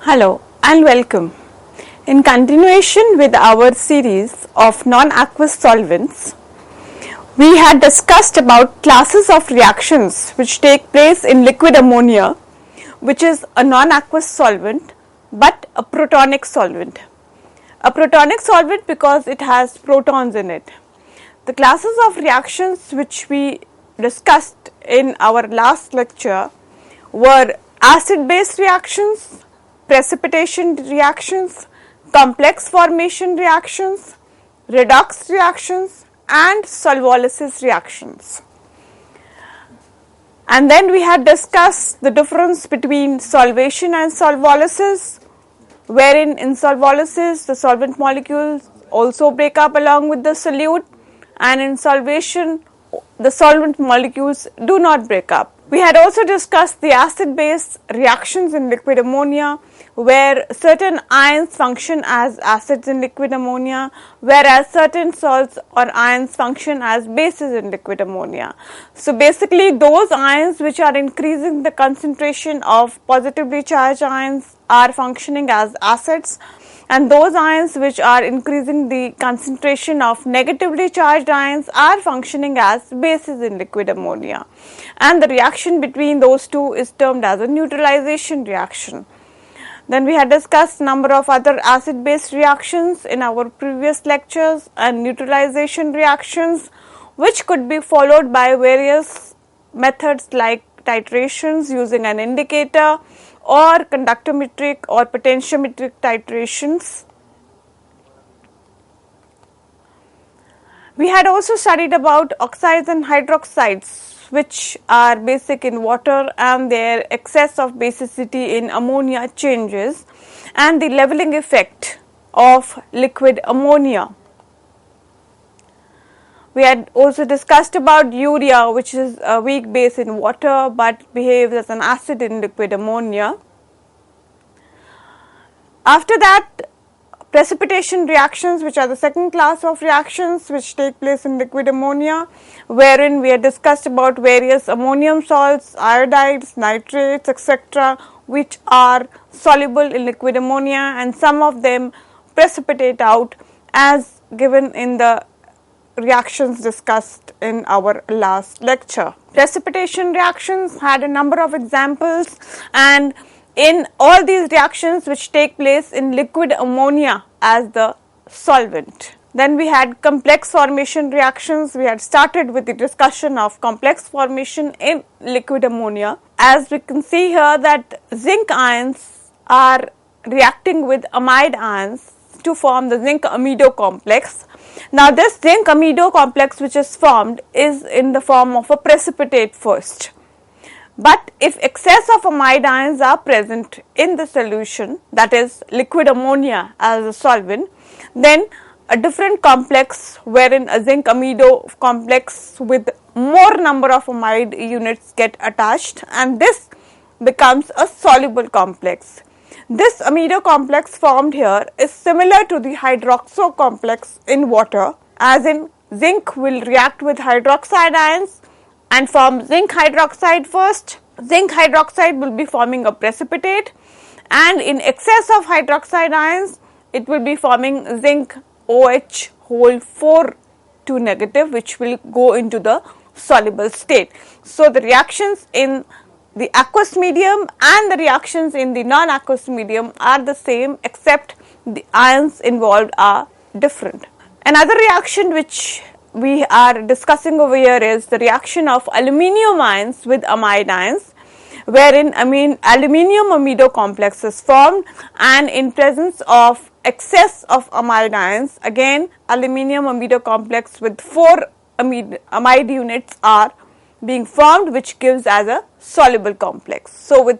Hello and welcome. In continuation with our series of non-aqueous solvents, we had discussed about classes of reactions which take place in liquid ammonia, which is a non-aqueous solvent but a protonic solvent. A protonic solvent because it has protons in it. The classes of reactions which we discussed in our last lecture were acid-base reactions, precipitation reactions, complex formation reactions, redox reactions and solvolysis reactions. And then we had discussed the difference between solvation and solvolysis, wherein in solvolysis the solvent molecules also break up along with the solute, and in solvation the solvent molecules do not break up. We had also discussed the acid-base reactions in liquid ammonia, where certain ions function as acids in liquid ammonia, whereas certain salts or ions function as bases in liquid ammonia. So basically those ions which are increasing the concentration of positively charged ions are functioning as acids, and those ions which are increasing the concentration of negatively charged ions are functioning as bases in liquid ammonia, and the reaction between those two is termed as a neutralization reaction. Then we had discussed number of other acid-base reactions in our previous lectures and neutralization reactions, which could be followed by various methods like titrations using an indicator or conductometric or potentiometric titrations. We had also studied about oxides and hydroxides, which are basic in water, and their excess of basicity in ammonia changes, and the leveling effect of liquid ammonia. We had also discussed about urea, which is a weak base in water but behaves as an acid in liquid ammonia. After that, precipitation reactions, which are the second class of reactions which take place in liquid ammonia, wherein we had discussed about various ammonium salts, iodides, nitrates, etc., which are soluble in liquid ammonia, and some of them precipitate out as given in the reactions discussed in our last lecture. Precipitation reactions had a number of examples, and in all these reactions which take place in liquid ammonia as the solvent. Then we had complex formation reactions. We had started with the discussion of complex formation in liquid ammonia. As we can see here that zinc ions are reacting with amide ions to form the zinc amido complex. Now this zinc amido complex which is formed is in the form of a precipitate first. But if excess of amide ions are present in the solution, that is liquid ammonia as a solvent, then a different complex wherein a zinc amido complex with more number of amide units get attached, and this becomes a soluble complex. This amido complex formed here is similar to the hydroxo complex in water, as in zinc will react with hydroxide ions and form zinc hydroxide first. Zinc hydroxide will be forming a precipitate, and in excess of hydroxide ions it will be forming zinc OH whole 4 2 negative, which will go into the soluble state. So the reactions in the aqueous medium and the reactions in the non-aqueous medium are the same, except the ions involved are different. Another reaction which we are discussing over here is the reaction of aluminium ions with amide ions, wherein aluminium amido complex is formed, and in presence of excess of amide ions, again aluminium amido complex with 4 amide units are being formed, which gives as a soluble complex. So with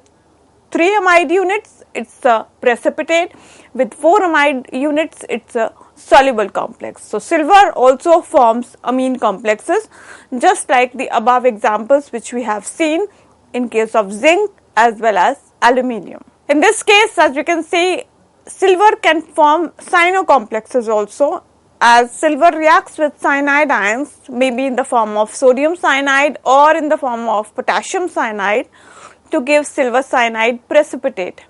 3 amide units it's a precipitate, with 4 amide units it's a soluble complex. So silver also forms amine complexes, just like the above examples which we have seen in case of zinc as well as aluminium. In this case, as you can see, silver can form cyano complexes also, as silver reacts with cyanide ions, maybe in the form of sodium cyanide or in the form of potassium cyanide, to give silver cyanide precipitate.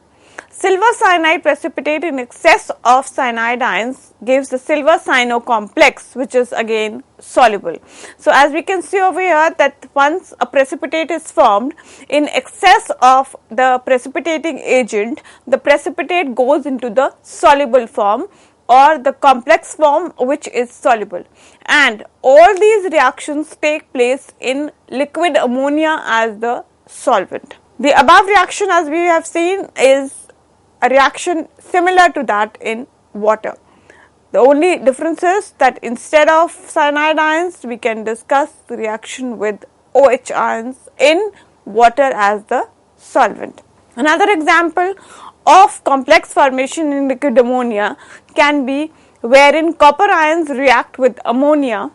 Silver cyanide precipitate in excess of cyanide ions gives the silver cyano complex, which is again soluble. So, as we can see over here that once a precipitate is formed in excess of the precipitating agent, the precipitate goes into the soluble form or the complex form, which is soluble, and all these reactions take place in liquid ammonia as the solvent. The above reaction, as we have seen, is a reaction similar to that in water. The only difference is that instead of cyanide ions, we can discuss the reaction with OH ions in water as the solvent. Another example of complex formation in liquid ammonia can be wherein copper ions react with ammonia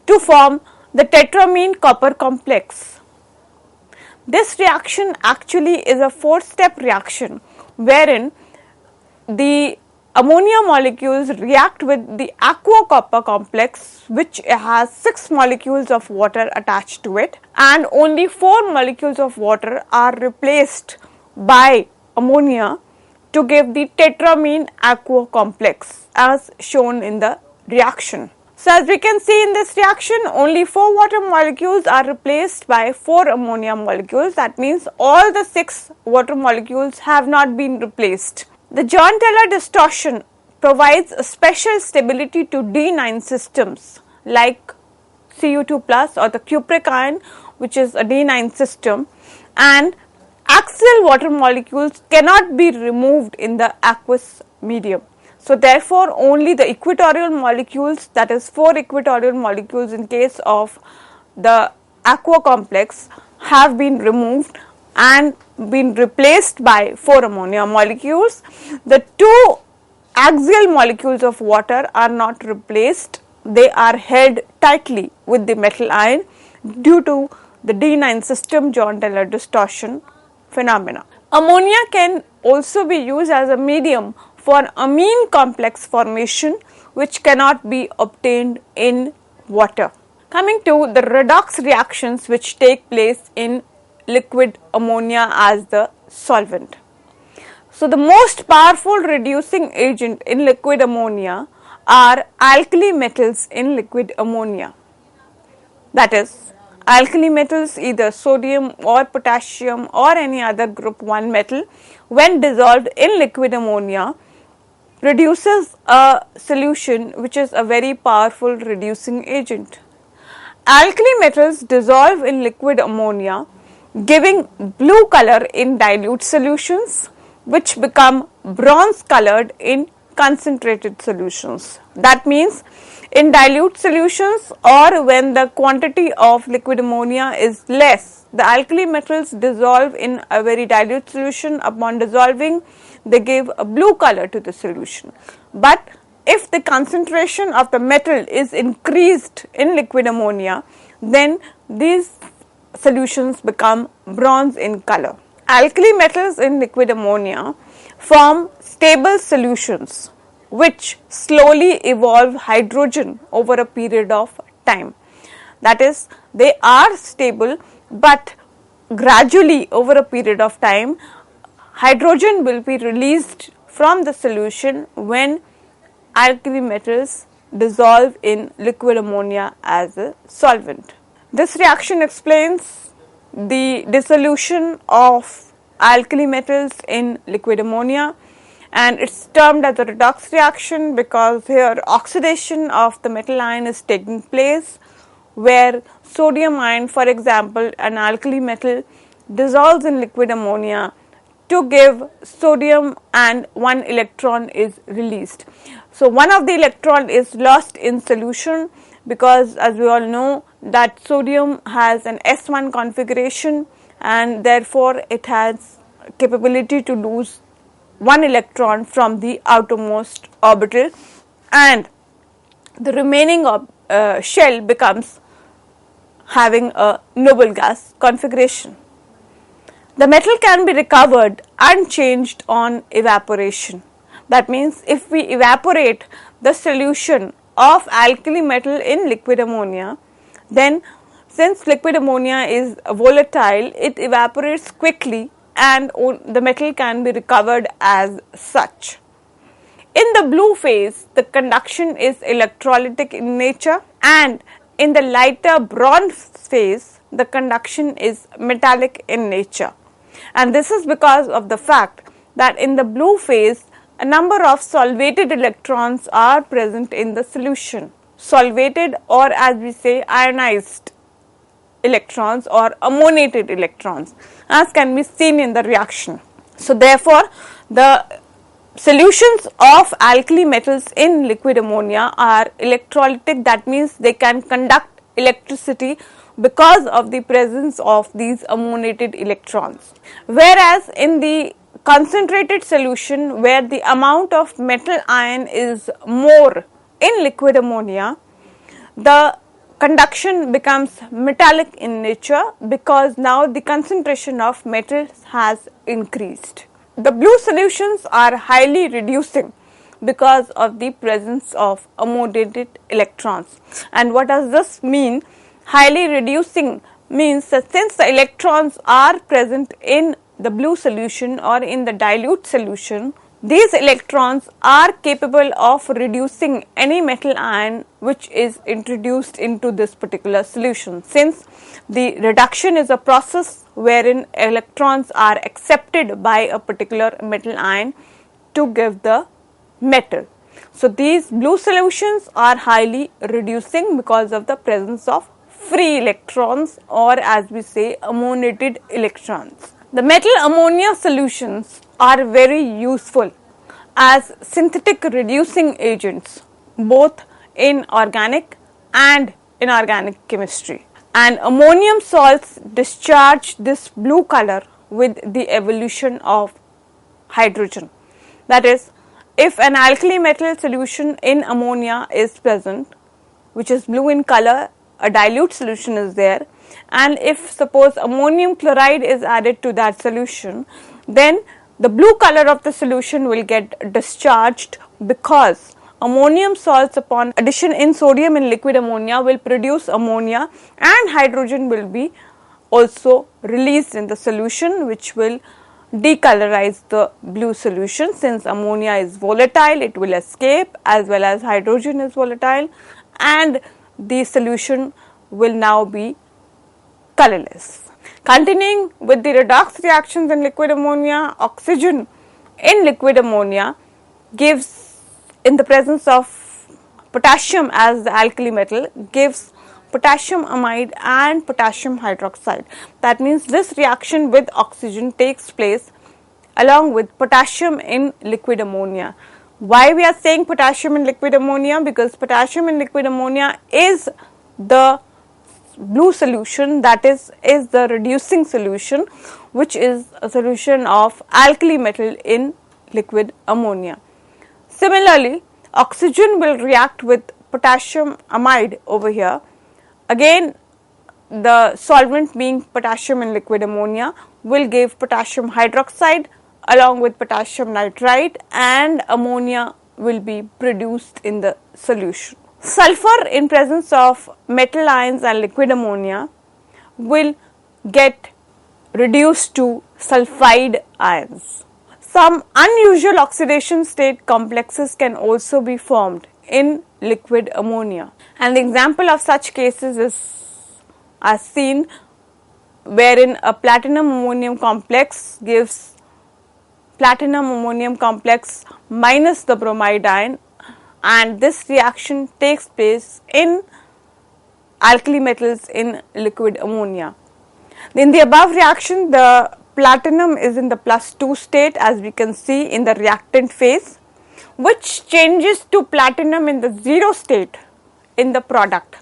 to form the tetramine copper complex. This reaction actually is a 4-step reaction wherein the ammonia molecules react with the aqua copper complex, which has 6 molecules of water attached to it, and only 4 molecules of water are replaced by ammonia to give the tetramine aqua complex as shown in the reaction. So, as we can see in this reaction, only 4 water molecules are replaced by 4 ammonia molecules. That means all the 6 water molecules have not been replaced. The John-Taylor distortion provides a special stability to D9 systems like Cu2 plus or the cupric ion, which is a D9 system, and axial water molecules cannot be removed in the aqueous medium. So, therefore, only the equatorial molecules, that is 4 equatorial molecules in case of the aqua complex, have been removed and been replaced by 4 ammonia molecules. The 2 axial molecules of water are not replaced, they are held tightly with the metal ion due to the D9 system John-Taylor distortion phenomena. Ammonia can also be used as a medium for amine complex formation, which cannot be obtained in water. Coming to the redox reactions which take place in liquid ammonia as the solvent. So, the most powerful reducing agent in liquid ammonia are alkali metals in liquid ammonia. That is, alkali metals, either sodium or potassium or any other group 1 metal, when dissolved in liquid ammonia, produces a solution which is a very powerful reducing agent. Alkali metals dissolve in liquid ammonia, giving blue color in dilute solutions, which become bronze colored in concentrated solutions. That means in dilute solutions or when the quantity of liquid ammonia is less, the alkali metals dissolve in a very dilute solution. Upon dissolving, they give a blue color to the solution. But if the concentration of the metal is increased in liquid ammonia, then these solutions become bronze in color. Alkali metals in liquid ammonia form stable solutions which slowly evolve hydrogen over a period of time. That is, they are stable, but gradually over a period of time, hydrogen will be released from the solution when alkali metals dissolve in liquid ammonia as a solvent. This reaction explains the dissolution of alkali metals in liquid ammonia, and it's termed as a redox reaction because here oxidation of the metal ion is taking place, where sodium ion, for example, an alkali metal, dissolves in liquid ammonia to give sodium and 1 electron is released. So, one of the electron is lost in solution because, as we all know, that sodium has an S1 configuration and therefore it has capability to lose 1 electron from the outermost orbital, and the remaining shell becomes having a noble gas configuration. The metal can be recovered unchanged on evaporation. That means if we evaporate the solution of alkali metal in liquid ammonia, then since liquid ammonia is volatile, it evaporates quickly and the metal can be recovered as such. In the blue phase, the conduction is electrolytic in nature, and in the lighter bronze phase, the conduction is metallic in nature. And this is because of the fact that in the blue phase, a number of solvated electrons are present in the solution. Solvated, or as we say, ionized electrons or ammoniated electrons, as can be seen in the reaction. So therefore, the solutions of alkali metals in liquid ammonia are electrolytic, that means they can conduct electricity because of the presence of these ammoniated electrons. Whereas in the concentrated solution, where the amount of metal ion is more in liquid ammonia, the conduction becomes metallic in nature because now the concentration of metals has increased. The blue solutions are highly reducing because of the presence of ammoniated electrons. And what does this mean? Highly reducing means that since the electrons are present in the blue solution or in the dilute solution, these electrons are capable of reducing any metal ion which is introduced into this particular solution, since the reduction is a process wherein electrons are accepted by a particular metal ion to give the metal. So these blue solutions are highly reducing because of the presence of free electrons, or as we say, ammoniated electrons. The metal ammonia solutions are very useful as synthetic reducing agents both in organic and inorganic chemistry. And ammonium salts discharge this blue color with the evolution of hydrogen. That is, if an alkali metal solution in ammonia is present, which is blue in color, a dilute solution is there, and if suppose ammonium chloride is added to that solution, then the blue color of the solution will get discharged, because ammonium salts upon addition in sodium in liquid ammonia will produce ammonia, and hydrogen will be also released in the solution, which will decolorize the blue solution. Since ammonia is volatile, it will escape, as well as hydrogen is volatile, and the solution will now be colorless. Continuing with the redox reactions in liquid ammonia, oxygen in liquid ammonia gives, in the presence of potassium as the alkali metal, gives potassium amide and potassium hydroxide. That means this reaction with oxygen takes place along with potassium in liquid ammonia. Why we are saying potassium in liquid ammonia? Because potassium in liquid ammonia is the blue solution, that is the reducing solution, which is a solution of alkali metal in liquid ammonia. Similarly, oxygen will react with potassium amide over here. Again, the solvent being potassium in liquid ammonia will give potassium hydroxide along with potassium nitrite, and ammonia will be produced in the solution. Sulfur in presence of metal ions and liquid ammonia will get reduced to sulfide ions. Some unusual oxidation state complexes can also be formed in liquid ammonia, and the example of such cases is as seen, wherein a platinum ammonium complex gives platinum ammonium complex minus the bromide ion, and this reaction takes place in alkali metals in liquid ammonia. In the above reaction, the platinum is in the +2 state, as we can see in the reactant phase, which changes to platinum in the 0 state in the product,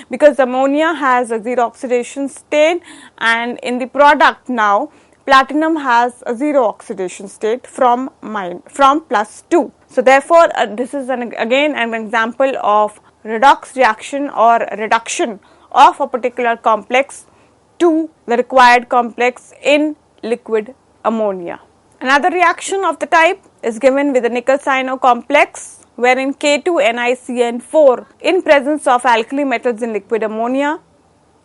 because ammonia has a 0 oxidation state, and in the product now platinum has a 0 oxidation state from +2. So therefore, this is again an example of redox reaction or reduction of a particular complex to the required complex in liquid ammonia. Another reaction of the type is given with a nickel cyano complex, wherein K2NiCN4 in presence of alkali metals in liquid ammonia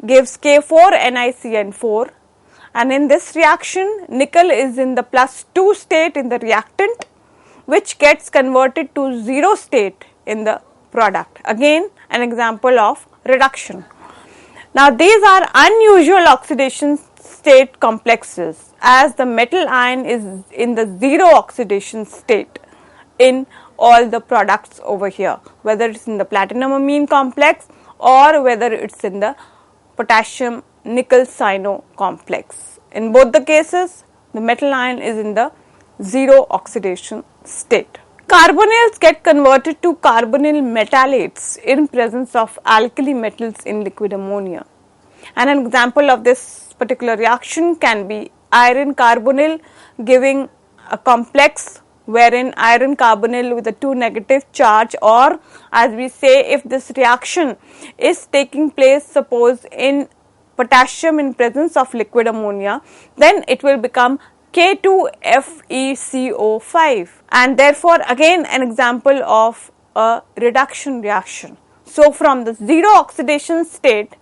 gives K4NiCN4, and in this reaction nickel is in the +2 state in the reactant, which gets converted to 0 state in the product. Again an example of reduction. Now these are unusual oxidation state complexes, as the metal ion is in the 0 oxidation state in all the products over here, whether it is in the platinum amine complex or whether it is in the potassium nickel cyano complex. In both the cases the metal ion is in the 0 oxidation state. Carbonyls get converted to carbonyl metallites in presence of alkali metals in liquid ammonia. And an example of this particular reaction can be iron carbonyl, giving a complex wherein iron carbonyl with a 2 negative charge, or as we say, if this reaction is taking place suppose in potassium in presence of liquid ammonia, then it will become K2FeCO5, and therefore again an example of a reduction reaction. So from the 0 oxidation state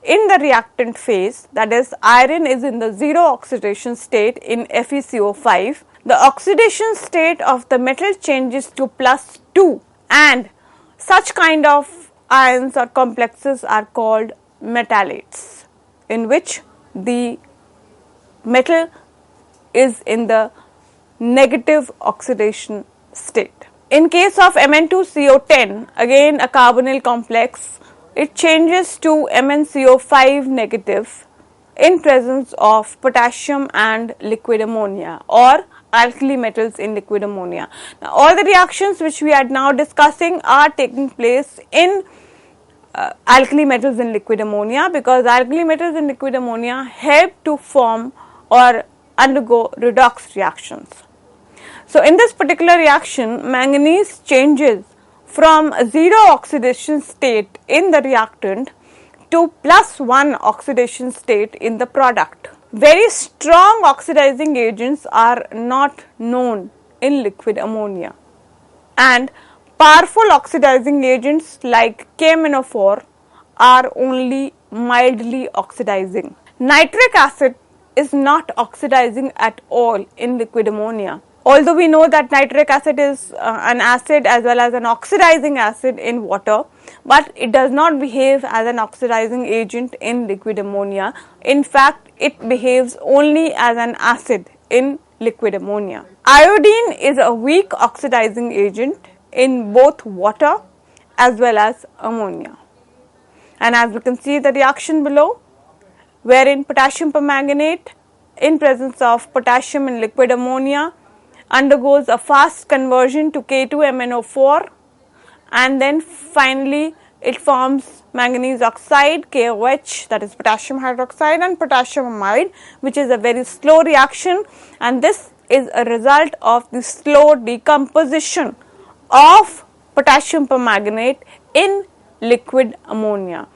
in the reactant phase, that is iron is in the 0 oxidation state in FeCO5, the oxidation state of the metal changes to +2, and such kind of ions or complexes are called metallites, in which the metal is in the negative oxidation state. In case of Mn2CO10, again a carbonyl complex, it changes to MnCO5 negative in presence of potassium and liquid ammonia, or alkali metals in liquid ammonia. Now all the reactions which we are now discussing are taking place in alkali metals in liquid ammonia, because alkali metals in liquid ammonia help to form or undergo redox reactions. So in this particular reaction, manganese changes from a 0 oxidation state in the reactant to +1 oxidation state in the product. Very strong oxidizing agents are not known in liquid ammonia, and powerful oxidizing agents like KMnO4 are only mildly oxidizing. Nitric acid is not oxidizing at all in liquid ammonia. Although we know that nitric acid is an acid as well as an oxidizing acid in water, but it does not behave as an oxidizing agent in liquid ammonia. In fact, it behaves only as an acid in liquid ammonia. Iodine is a weak oxidizing agent in both water as well as ammonia. And as we can see the reaction below, wherein potassium permanganate in presence of potassium in liquid ammonia undergoes a fast conversion to K2MnO4, and then finally it forms manganese oxide KOH, that is potassium hydroxide, and potassium amide, which is a very slow reaction, and this is a result of the slow decomposition of potassium permanganate in liquid ammonia.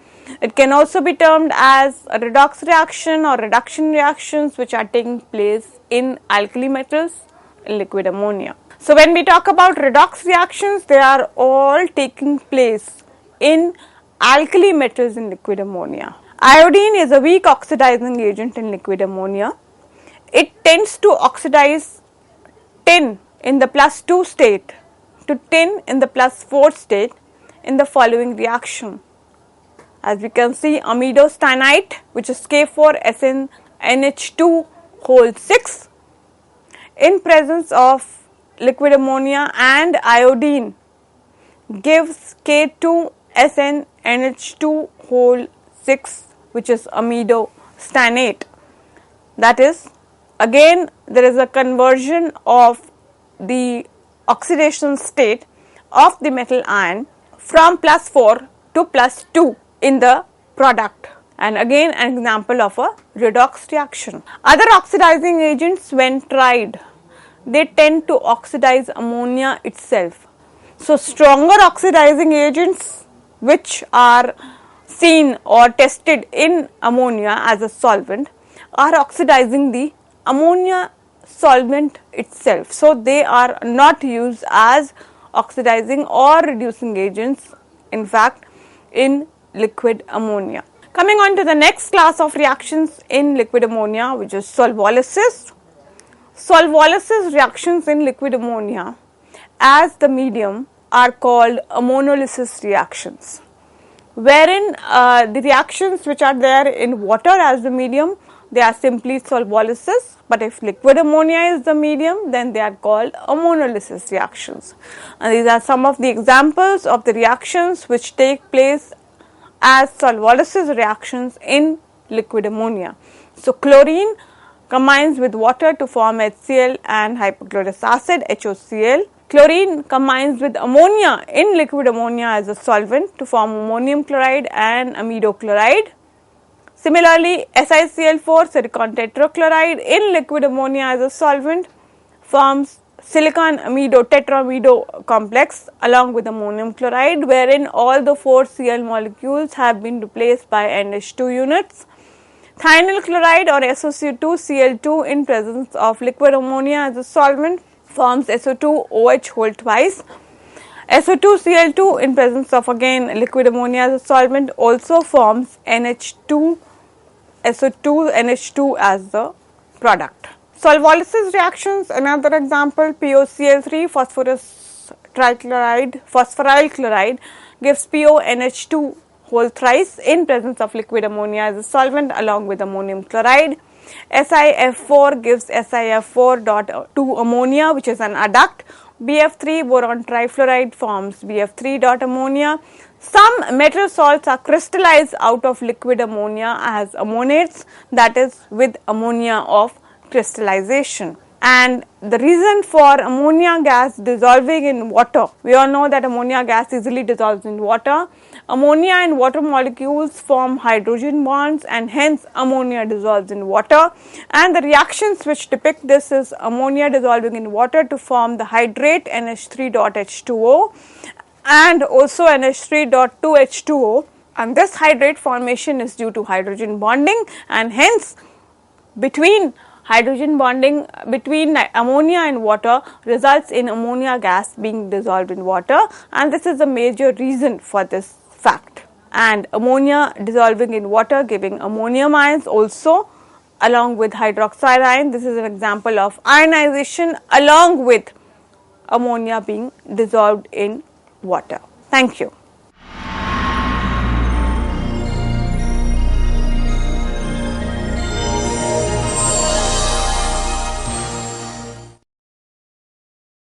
It can also be termed as a redox reaction or reduction reactions which are taking place in alkali metals in liquid ammonia. So when we talk about redox reactions, they are all taking place in alkali metals in liquid ammonia. Iodine is a weak oxidizing agent in liquid ammonia. It tends to oxidize tin in the +2 state to tin in the +4 state in the following reaction. As we can see, amidosteinite, which is K4SnNH2 6, in presence of liquid ammonia and iodine gives K2SnNH2 which is amidosteinate. That is, again there is a conversion of the oxidation state of the metal ion from +4 to +2 in the product, and again an example of a redox reaction. Other oxidizing agents, when tried, they tend to oxidize ammonia itself. So stronger oxidizing agents which are seen or tested in ammonia as a solvent are oxidizing the ammonia solvent itself. So they are not used as oxidizing or reducing agents, in fact, in liquid ammonia. Coming on to the next class of reactions in liquid ammonia, which is solvolysis. Solvolysis reactions in liquid ammonia as the medium are called ammonolysis reactions, wherein the reactions which are there in water as the medium, they are simply solvolysis, but if liquid ammonia is the medium, then they are called ammonolysis reactions. And these are some of the examples of the reactions which take place as solvolysis reactions in liquid ammonia. So, chlorine combines with water to form HCl and hypochlorous acid, HOCl. Chlorine combines with ammonia in liquid ammonia as a solvent to form ammonium chloride and amido chloride. Similarly, SiCl4 silicon tetrachloride in liquid ammonia as a solvent forms silicon amido tetraamido complex along with ammonium chloride, wherein all the 4 Cl molecules have been replaced by NH2 units. Thionyl chloride or SO2Cl2 in presence of liquid ammonia as a solvent forms SO2OH whole twice. SO2Cl2 in presence of again liquid ammonia as a solvent also forms NH2 SO2 NH2 as the product. Solvolysis reactions, another example, POCl3 phosphorus trichloride, phosphoryl chloride gives PONH2 whole thrice in presence of liquid ammonia as a solvent along with ammonium chloride. SiF4 gives SiF4.2 ammonia, which is an adduct. BF3 boron trifluoride forms BF3 dot ammonia. Some metal salts are crystallized out of liquid ammonia as ammonates, that is with ammonia of crystallization. And the reason for ammonia gas dissolving in water, we all know that ammonia gas easily dissolves in water. Ammonia and water molecules form hydrogen bonds and hence ammonia dissolves in water, and the reactions which depict this is ammonia dissolving in water to form the hydrate NH3.H2O and also NH3.2H2O, and this hydrate formation is due to hydrogen bonding, and hence between hydrogen bonding between ammonia and water results in ammonia gas being dissolved in water, and this is a major reason for this fact. And ammonia dissolving in water giving ammonium ions also along with hydroxide ion. This is an example of ionization along with ammonia being dissolved in water. Thank you.